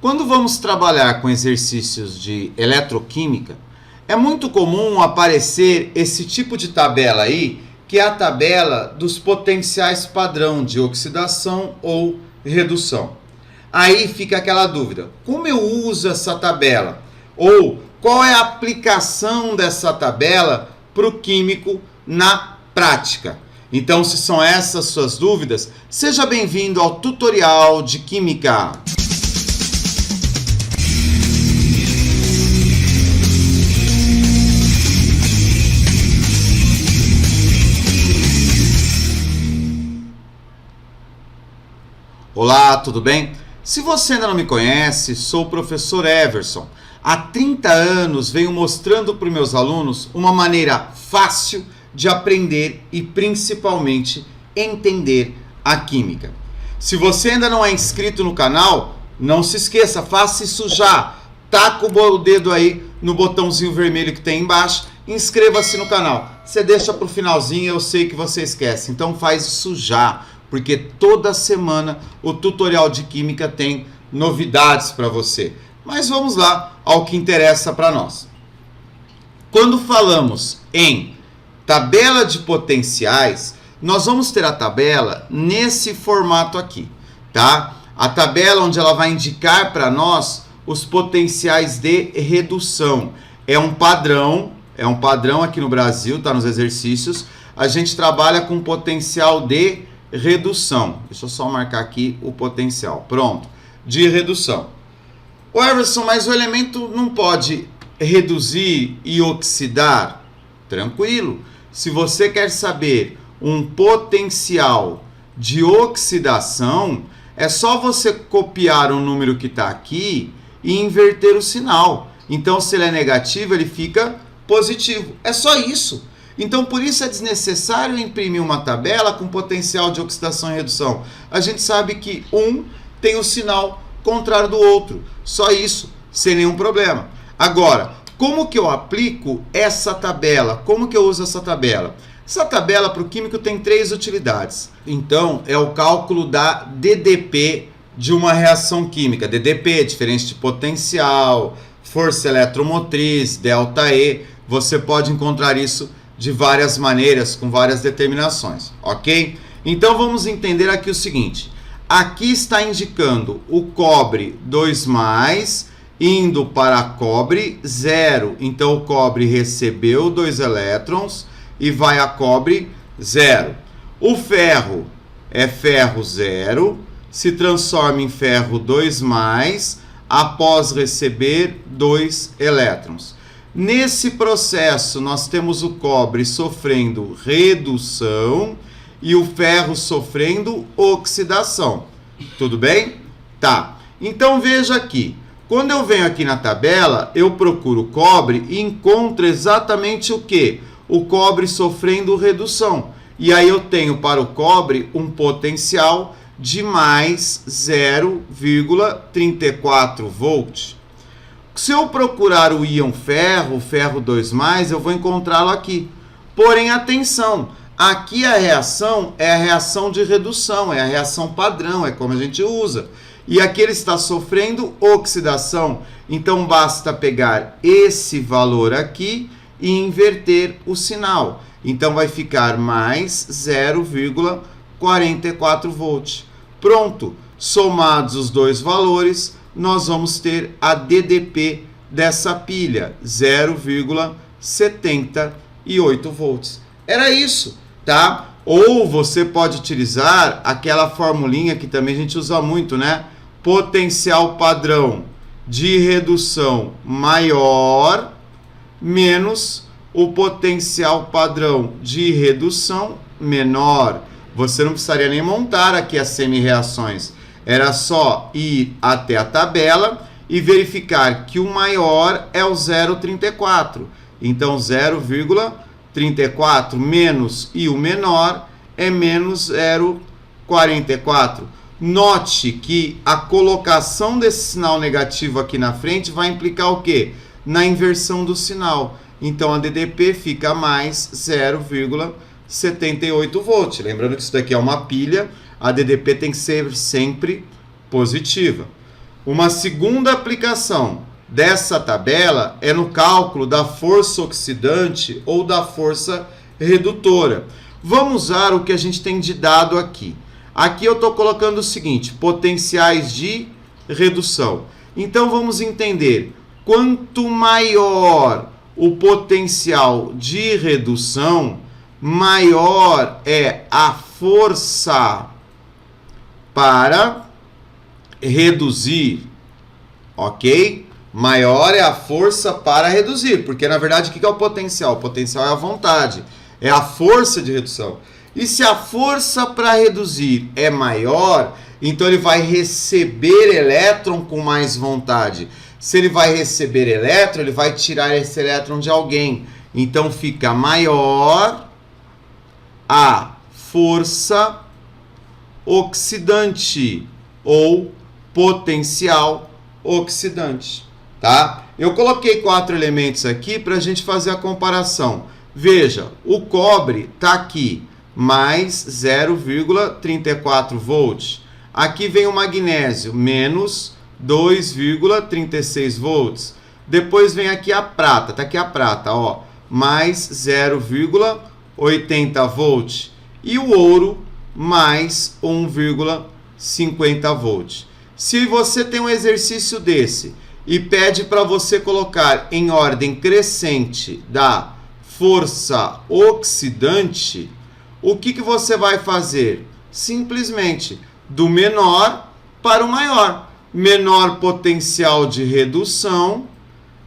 Quando vamos trabalhar com exercícios de eletroquímica, é muito comum aparecer esse tipo de tabela aí, que é a tabela dos potenciais padrão de oxidação ou redução. Aí fica aquela dúvida, como eu uso essa tabela? Ou qual é a aplicação dessa tabela para o químico na prática? Então, se são essas suas dúvidas, seja bem-vindo ao tutorial de Química. Olá, tudo bem? Se você ainda não me conhece, sou o professor Everson. Há 30 anos venho mostrando para os meus alunos uma maneira fácil de aprender e principalmente entender a química. Se você ainda não é inscrito no canal, não se esqueça, faça isso já. Taca o dedo aí no botãozinho vermelho que tem embaixo, inscreva-se no canal. Você deixa para o finalzinho, eu sei que você esquece, então faz isso já. Porque toda semana o tutorial de química tem novidades para você. Mas vamos lá ao que interessa para nós. Quando falamos em tabela de potenciais, nós vamos ter a tabela nesse formato aqui, tá? A tabela onde ela vai indicar para nós os potenciais de redução. É um padrão aqui no Brasil, tá nos exercícios. A gente trabalha com potencial de redução. Deixa eu só marcar aqui o potencial. Pronto. De redução. Ô Everson, mas o elemento não pode reduzir e oxidar? Tranquilo. Se você quer saber um potencial de oxidação, é só você copiar o número que está aqui e inverter o sinal. Então, se ele é negativo, ele fica positivo. É só isso. Então, por isso é desnecessário imprimir uma tabela com potencial de oxidação e redução. A gente sabe que um tem o sinal contrário do outro. Só isso, sem nenhum problema. Agora, como que eu aplico essa tabela? Como que eu uso essa tabela? Essa tabela para o químico tem 3 utilidades. Então, é o cálculo da DDP de uma reação química. DDP, diferença de potencial, força eletromotriz, ΔE. Você pode encontrar isso de várias maneiras, com várias determinações, ok? Então vamos entender aqui o seguinte, aqui está indicando o cobre 2+, indo para cobre 0, então o cobre recebeu 2 elétrons e vai a cobre 0. O ferro é ferro 0, se transforma em ferro 2+, após receber 2 elétrons. Nesse processo, nós temos o cobre sofrendo redução e o ferro sofrendo oxidação. Tudo bem? Tá. Então, veja aqui. Quando eu venho aqui na tabela, eu procuro o cobre e encontro exatamente o quê? O cobre sofrendo redução. E aí eu tenho para o cobre um potencial de mais 0,34 volts. Se eu procurar o íon ferro, o ferro 2+, eu vou encontrá-lo aqui. Porém, atenção, aqui a reação é a reação de redução, é a reação padrão, é como a gente usa. E aqui ele está sofrendo oxidação, então basta pegar esse valor aqui e inverter o sinal. Então vai ficar mais 0,44 volts. Pronto, somados os dois valores, nós vamos ter a DDP dessa pilha, 0,78 volts. Era isso, tá? Ou você pode utilizar aquela formulinha que também a gente usa muito, né? Potencial padrão de redução maior menos o potencial padrão de redução menor. Você não precisaria nem montar aqui as semi-reações. Era só ir até a tabela e verificar que o maior é o 0,34. Então, 0,34 menos e o menor é menos 0,44. Note que a colocação desse sinal negativo aqui na frente vai implicar o quê? Na inversão do sinal. Então, a DDP fica mais 0,78 volts. Lembrando que isso daqui é uma pilha. A DDP tem que ser sempre positiva. Uma segunda aplicação dessa tabela é no cálculo da força oxidante ou da força redutora. Vamos usar o que a gente tem de dado aqui. Aqui eu estou colocando o seguinte, potenciais de redução. Então vamos entender, quanto maior o potencial de redução, maior é a força para reduzir, ok? Maior é a força para reduzir, porque na verdade o que é o potencial? O potencial é a vontade, é a força de redução. E se a força para reduzir é maior, então ele vai receber elétron com mais vontade. Se ele vai receber elétron, ele vai tirar esse elétron de alguém. Então fica maior a força oxidante ou potencial oxidante, tá? Eu coloquei 4 elementos aqui para a gente fazer a comparação. Veja, o cobre está aqui, mais 0,34 volts. Aqui vem o magnésio, menos 2,36 volts. Depois vem aqui a prata, tá aqui a prata, ó, mais 0,80 volts. E o ouro, mais 1,50 volts. Se você tem um exercício desse e pede para você colocar em ordem crescente da força oxidante, o que você vai fazer? Simplesmente do menor para o maior. Menor potencial de redução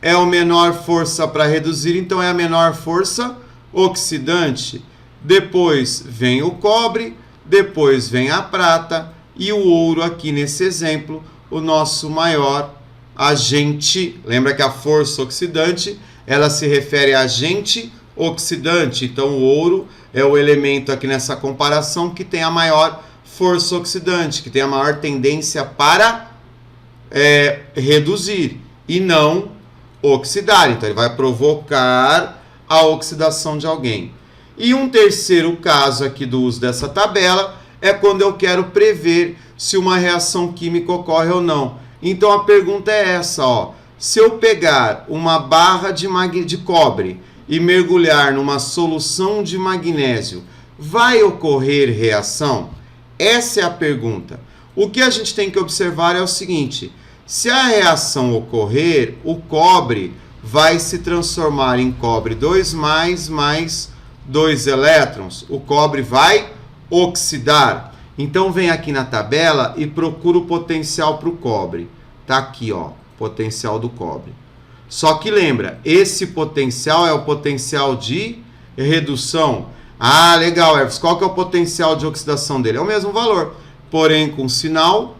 é o menor força para reduzir, então é a menor força oxidante. Depois vem o cobre, depois vem a prata e o ouro aqui nesse exemplo, o nosso maior agente. Lembra que a força oxidante, ela se refere a agente oxidante. Então o ouro é o elemento aqui nessa comparação que tem a maior força oxidante, que tem a maior tendência para reduzir e não oxidar. Então ele vai provocar a oxidação de alguém. E um terceiro caso aqui do uso dessa tabela é quando eu quero prever se uma reação química ocorre ou não. Então a pergunta é essa, ó. Se eu pegar uma barra de cobre e mergulhar numa solução de magnésio, vai ocorrer reação? Essa é a pergunta. O que a gente tem que observar é o seguinte: se a reação ocorrer, o cobre vai se transformar em cobre 2+, mais 2 elétrons. O cobre vai oxidar. Então vem aqui na tabela e procura o potencial para o cobre. Tá aqui, ó, potencial do cobre. Só que lembra, esse potencial é o potencial de redução. Ah, legal, Herves. Qual que é o potencial de oxidação dele? É o mesmo valor, porém com sinal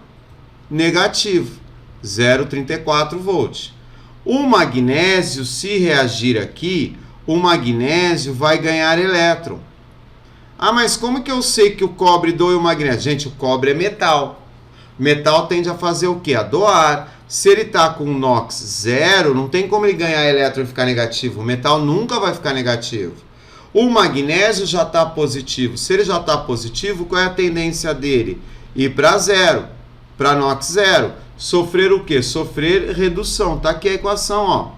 negativo, 0,34 volts. O magnésio, se reagir aqui, o magnésio vai ganhar elétron. Ah, mas como que eu sei que o cobre doa o magnésio? Gente, o cobre é metal. Metal tende a fazer o quê? A doar. Se ele está com NOx 0, não tem como ele ganhar elétron e ficar negativo. O metal nunca vai ficar negativo. O magnésio já está positivo. Se ele já está positivo, qual é a tendência dele? Ir para 0, para NOx 0. Sofrer o quê? Sofrer redução. Está aqui a equação, ó.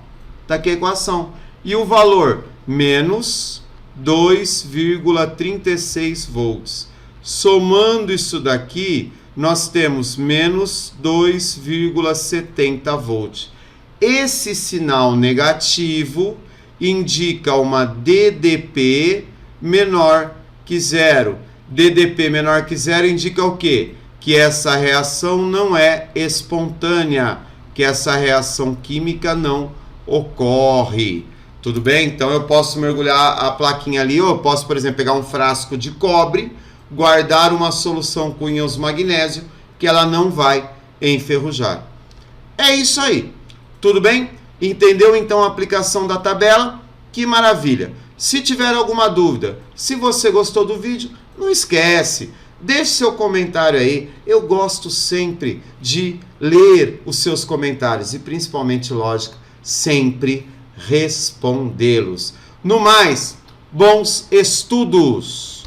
Está aqui a equação. E o valor? Menos 2,36 volts. Somando isso daqui, nós temos menos 2,70 volts. Esse sinal negativo indica uma DDP menor que 0. DDP menor que 0 indica o quê? Que essa reação não é espontânea, que essa reação química não ocorre. Tudo bem? Então eu posso mergulhar a plaquinha ali, ou eu posso, por exemplo, pegar um frasco de cobre, guardar uma solução com íons magnésio, que ela não vai enferrujar. É isso aí. Tudo bem? Entendeu então a aplicação da tabela? Que maravilha! Se tiver alguma dúvida, se você gostou do vídeo, não esquece, deixe seu comentário aí. Eu gosto sempre de ler os seus comentários e principalmente, lógico, sempre respondê-los. No mais, bons estudos!